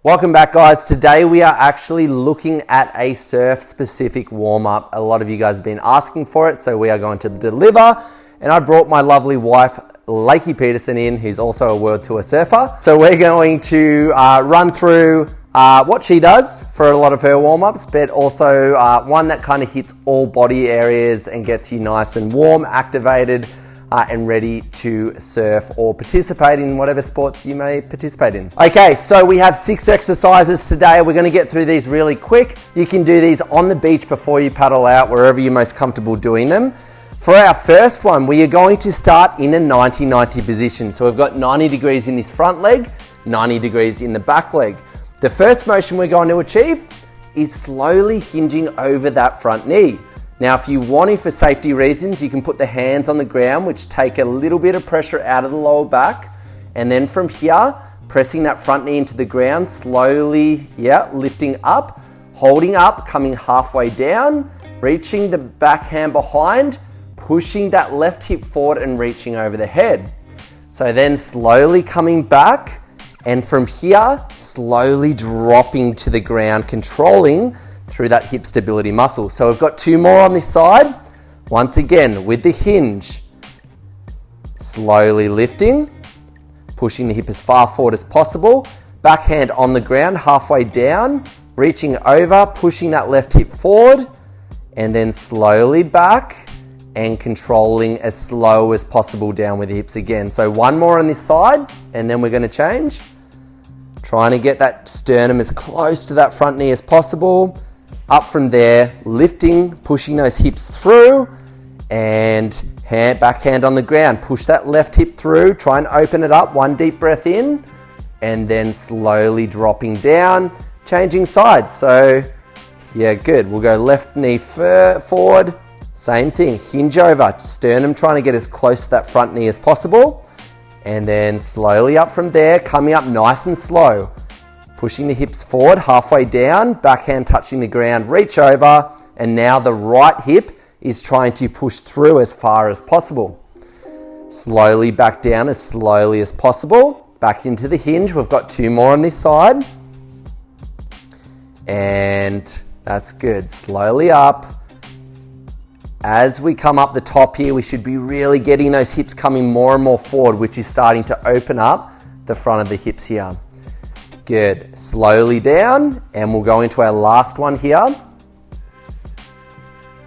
Welcome back, guys. Today we are actually looking at a surf-specific warm-up. A lot of you guys have been asking for it, so we are going to deliver. And I brought my lovely wife, Lakey Peterson, in, who's also a World Tour surfer. So we're going to run through what she does for a lot of her warm-ups, but also one that kind of hits all body areas and gets you nice and warm, activated, and ready to surf or participate in whatever sports you may participate in. Okay, so we have 6 exercises today. We're going to get through these really quick. You can do these on the beach before you paddle out, wherever you're most comfortable doing them. For our first one, we are going to start in a 90-90 position. So we've got 90 degrees in this front leg, 90 degrees in the back leg. The first motion we're going to achieve is slowly hinging over that front knee. Now, if you want to, for safety reasons, you can put the hands on the ground, which take a little bit of pressure out of the lower back. And then from here, pressing that front knee into the ground, slowly, lifting up, holding up, coming halfway down, reaching the back hand behind, pushing that left hip forward and reaching over the head. So then slowly coming back, and from here, slowly dropping to the ground, controlling through that hip stability muscle. So we've got 2 more on this side. Once again, with the hinge, slowly lifting, pushing the hip as far forward as possible, backhand on the ground, halfway down, reaching over, pushing that left hip forward, and then slowly back and controlling as slow as possible down with the hips again. So 1 more on this side, and then we're going to change. Trying to get that sternum as close to that front knee as possible. Up from there, lifting, pushing those hips through, and backhand on the ground. Push that left hip through, try and open it up. 1 deep breath in, and then slowly dropping down, changing sides. So, yeah, good. We'll go left knee forward. Same thing, hinge over, sternum trying to get as close to that front knee as possible. And then slowly up from there, coming up nice and slow. Pushing the hips forward, halfway down, backhand touching the ground, reach over, and now the right hip is trying to push through as far as possible. Slowly back down as slowly as possible, back into the hinge. We've got 2 more on this side. And that's good. Slowly up. As we come up the top here, we should be really getting those hips coming more and more forward, which is starting to open up the front of the hips here. Good. Slowly down, and we'll go into our last one here.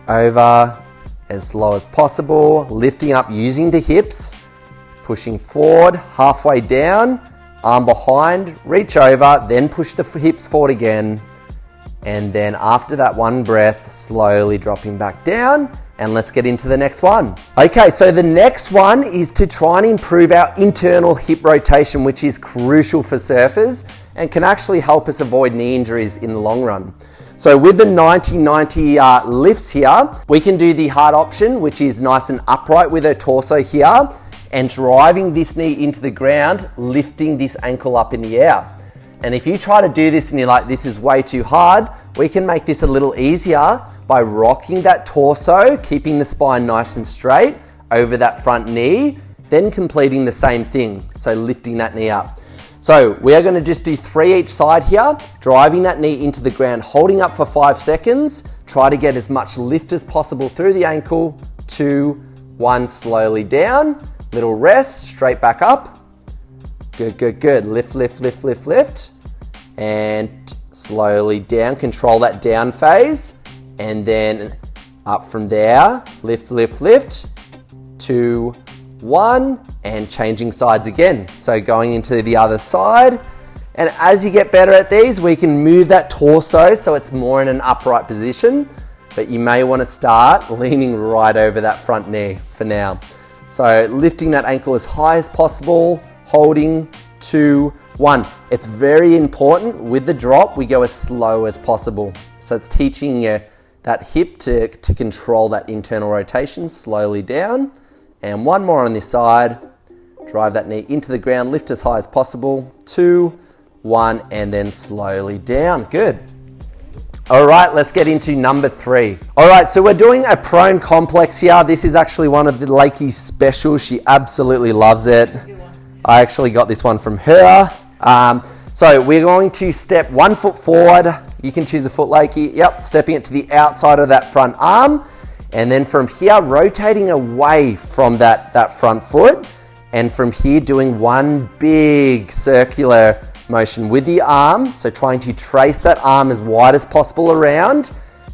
Over as slow as possible, lifting up using the hips, pushing forward, halfway down, arm behind, reach over, then push the hips forward again. And then after that 1 breath, slowly dropping back down, and let's get into the next one. Okay, so the next one is to try and improve our internal hip rotation, which is crucial for surfers and can actually help us avoid knee injuries in the long run. So with the 90-90 lifts here, we can do the hard option, which is nice and upright with our torso here, and driving this knee into the ground, lifting this ankle up in the air. And if you try to do this and you're like, this is way too hard, we can make this a little easier by rocking that torso, keeping the spine nice and straight over that front knee, then completing the same thing. So lifting that knee up. So we are going to just do 3 each side here, driving that knee into the ground, holding up for 5 seconds. Try to get as much lift as possible through the ankle. 2, 1, slowly down. Little rest, straight back up. Good, good, good. Lift, lift, lift, lift, lift. And slowly down. Control that down phase. And then up from there. Lift, lift, lift. 2, 1. And changing sides again. So going into the other side. And as you get better at these, we can move that torso so it's more in an upright position. But you may want to start leaning right over that front knee for now. So lifting that ankle as high as possible. Holding, 2, 1. It's very important with the drop, we go as slow as possible. So it's teaching you that hip to control that internal rotation, slowly down. And 1 more on this side. Drive that knee into the ground, lift as high as possible. 2, 1, and then slowly down. Good. All right, let's get into number 3. All right, so we're doing a prone complex here. This is actually one of the Lakey's specials. She absolutely loves it. I actually got this one from her. So we're going to step 1 foot forward. You can choose a foot, Lakey. Yep, stepping it to the outside of that front arm. And then from here, rotating away from that front foot. And from here, doing one big circular motion with the arm. So trying to trace that arm as wide as possible around.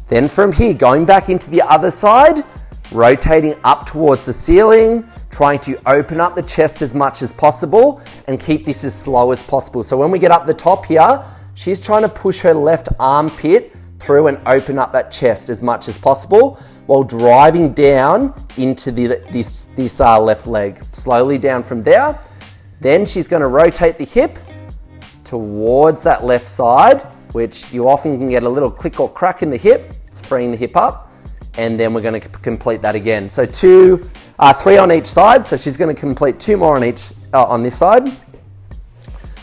Then from here, going back into the other side, rotating up towards the ceiling, trying to open up the chest as much as possible and keep this as slow as possible. So when we get up the top here, she's trying to push her left armpit through and open up that chest as much as possible while driving down into this left leg. Slowly down from there. Then she's going to rotate the hip towards that left side, which you often can get a little click or crack in the hip. It's freeing the hip up. And then we're going to complete that again. So 3 on each side. So she's going to complete 2 more on each on this side.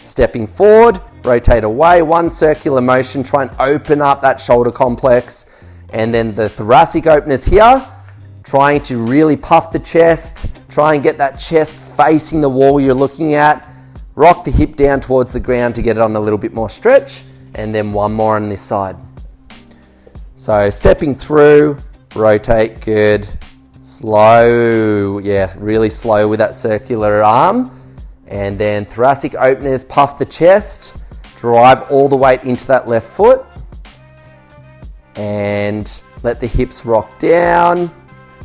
Stepping forward, rotate away, one circular motion, try and open up that shoulder complex. And then the thoracic openers here, trying to really puff the chest, try and get that chest facing the wall you're looking at. Rock the hip down towards the ground to get it on a little bit more stretch. And then one more on this side. So stepping through, rotate, good. Slow, yeah, really slow with that circular arm. And then thoracic openers, puff the chest, drive all the weight into that left foot. And let the hips rock down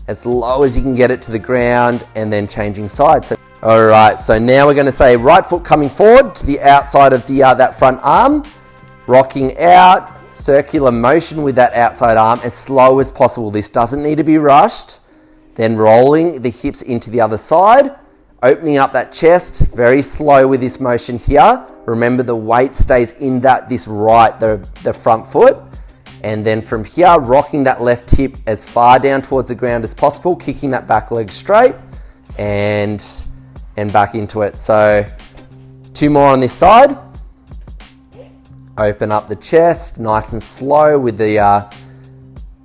as low as you can get it to the ground, and then changing sides. All right, so now we're going to say right foot coming forward to the outside of that front arm, rocking out, circular motion with that outside arm as slow as possible. This doesn't need to be rushed. Then rolling the hips into the other side, opening up that chest, very slow with this motion here. Remember the weight stays in the front foot. And then from here, rocking that left hip as far down towards the ground as possible, kicking that back leg straight and back into it. So 2 more on this side. Open up the chest, nice and slow with the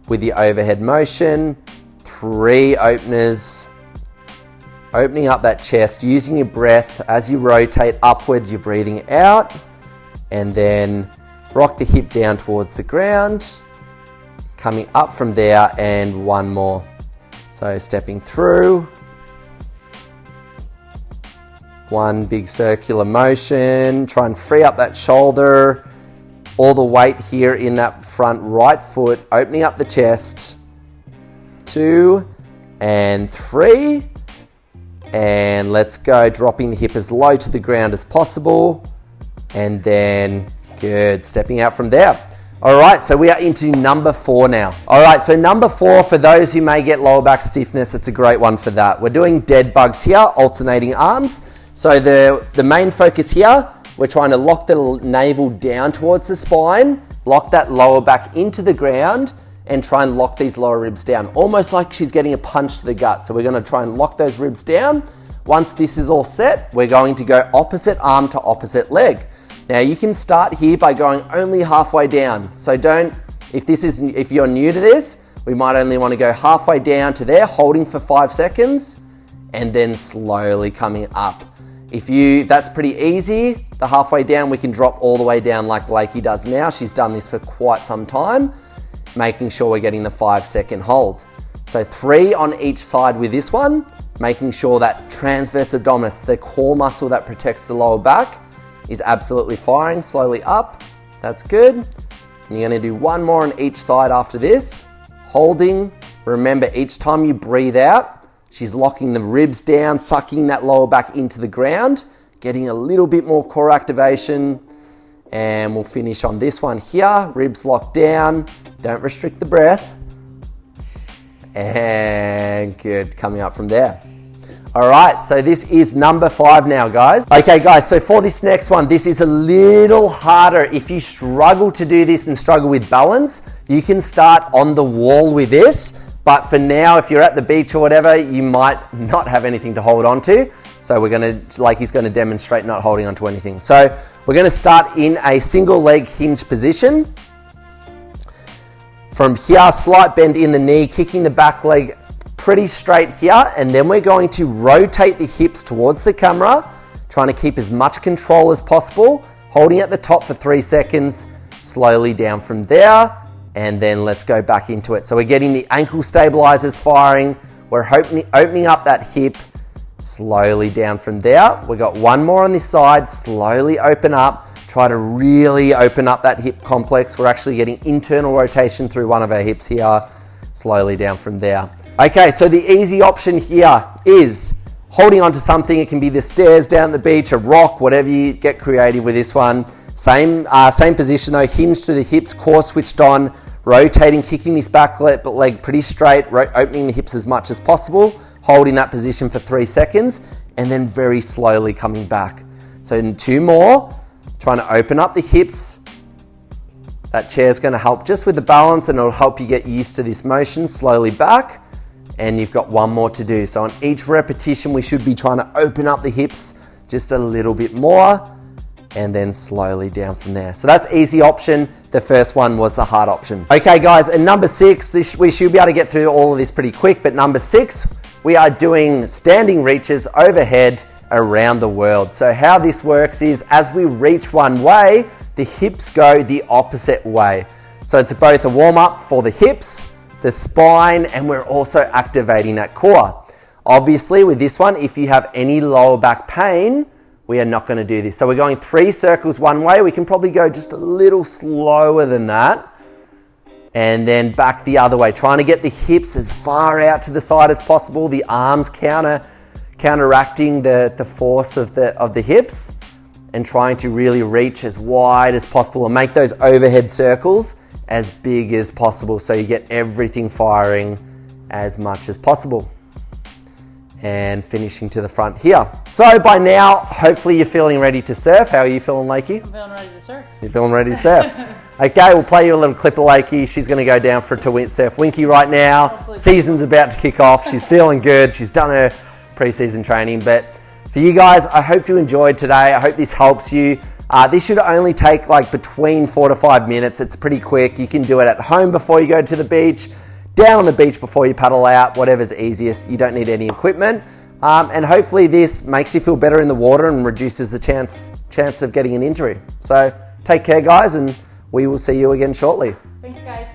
overhead motion. 3 openers, opening up that chest, using your breath as you rotate upwards, you're breathing out, and then rock the hip down towards the ground, coming up from there, and 1 more. So stepping through, 1 big circular motion, try and free up that shoulder, all the weight here in that front right foot, opening up the chest. 2 and 3. And let's go, dropping the hip as low to the ground as possible. And then, good, stepping out from there. All right, so we are into number 4 now. All right, so number 4, for those who may get lower back stiffness, it's a great one for that. We're doing dead bugs here, alternating arms. So the main focus here, we're trying to lock the navel down towards the spine, lock that lower back into the ground, and try and lock these lower ribs down, almost like she's getting a punch to the gut. So we're going to try and lock those ribs down. Once this is all set, we're going to go opposite arm to opposite leg. Now you can start here by going only halfway down. So if you're new to this, we might only want to go halfway down to there, holding for 5 seconds, and then slowly coming up. That's pretty easy. The halfway down, we can drop all the way down like Lakey does now. She's done this for quite some time, making sure we're getting the 5-second hold. So 3 on each side with this one, making sure that transverse abdominis, the core muscle that protects the lower back, is absolutely firing slowly up. That's good. And you're going to do 1 more on each side after this, holding. Remember, each time you breathe out, she's locking the ribs down, sucking that lower back into the ground, getting a little bit more core activation. And we'll finish on this one here. Ribs locked down. Don't restrict the breath. And good, coming up from there. All right, so this is number 5 now, guys. Okay, guys, so for this next one, this is a little harder. If you struggle to do this and struggle with balance, you can start on the wall with this. But for now, if you're at the beach or whatever, you might not have anything to hold on to. So Lakey's going to demonstrate not holding on to anything. So we're going to start in a single leg hinge position. From here, slight bend in the knee, kicking the back leg pretty straight here. And then we're going to rotate the hips towards the camera, trying to keep as much control as possible, holding at the top for 3 seconds, slowly down from there, and then let's go back into it. So we're getting the ankle stabilizers firing, we're opening up that hip, slowly down from there. We've got one more on this side, slowly open up, try to really open up that hip complex. We're actually getting internal rotation through one of our hips here, slowly down from there. Okay, so the easy option here is holding onto something. It can be the stairs down the beach, a rock, whatever. You get creative with this one. Same position though, hinged to the hips, core switched on, rotating, kicking this back leg pretty straight, opening the hips as much as possible, holding that position for 3 seconds, and then very slowly coming back. So in 2 more, trying to open up the hips. That chair's going to help just with the balance, and it'll help you get used to this motion. Slowly back, and you've got 1 more to do. So on each repetition, we should be trying to open up the hips just a little bit more, and then slowly down from there. So that's easy option. The first one was the hard option. Okay guys, and number 6, we should be able to get through all of this pretty quick, but number 6, we are doing standing reaches overhead around the world. So how this works is, as we reach one way, the hips go the opposite way. So it's both a warm up for the hips, the spine, and we're also activating that core. Obviously with this one, if you have any lower back pain, we are not going to do this. So we're going 3 circles one way. We can probably go just a little slower than that. And then back the other way, trying to get the hips as far out to the side as possible, the arms counteracting the force of the hips, and trying to really reach as wide as possible and make those overhead circles as big as possible so you get everything firing as much as possible. And finishing to the front here. So by now, hopefully you're feeling ready to surf. How are you feeling, Lakey? I'm feeling ready to surf. You're feeling ready to surf. Okay, we'll play you a little clip of Lakey. She's going to go down for to surf Winky right now. Hopefully. Season's about to kick off. She's feeling good. She's done her pre-season training. But for you guys, I hope you enjoyed today. I hope this helps you. This should only take like between 4 to 5 minutes. It's pretty quick. You can do it at home before you go to the beach, down on the beach before you paddle out, whatever's easiest. You don't need any equipment. And hopefully this makes you feel better in the water and reduces the chance of getting an injury. So take care guys, and we will see you again shortly. Thank you guys.